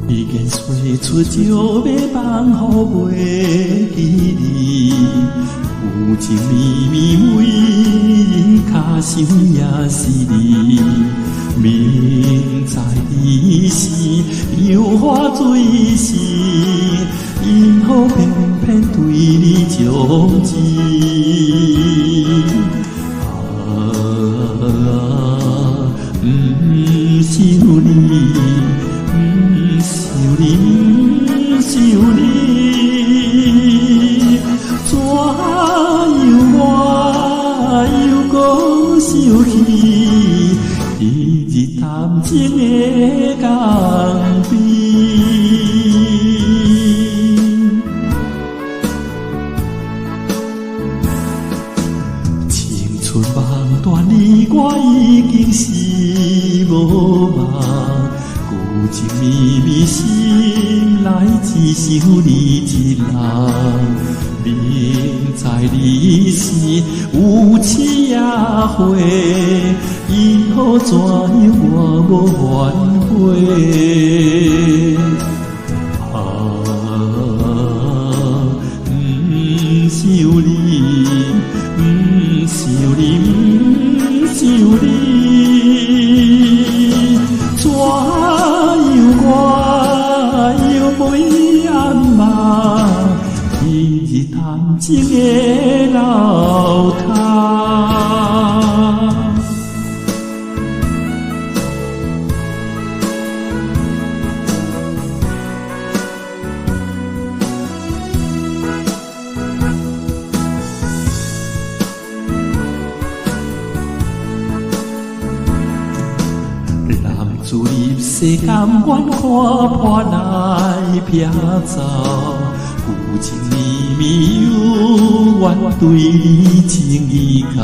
已经吹出石要放乎袂记你，有情绵绵为卡想也是你，明知你是诱惑水是，因何偏偏对你将情？想你，想你，想你，怎样我又搁想起彼日谈情的港边？青春梦断你，我已经是无望。旧情绵绵心内只想你一人，明知你是有痴也会，以后怎样我无挽回？想你，想你，想你。怎样我又袂暗望，彼日谈情的老汤。自入世间，阮看破来撇走，有情绵绵有怨对你情意厚，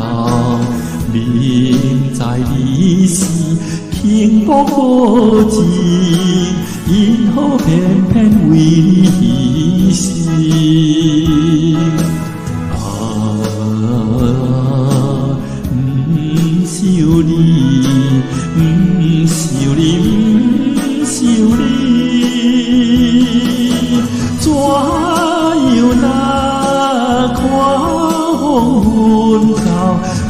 明知你是幸福无情，因何偏偏为你牺牲？想你，想你，想你，怎样若看黄昏到，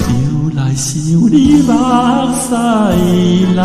又来想你目屎流。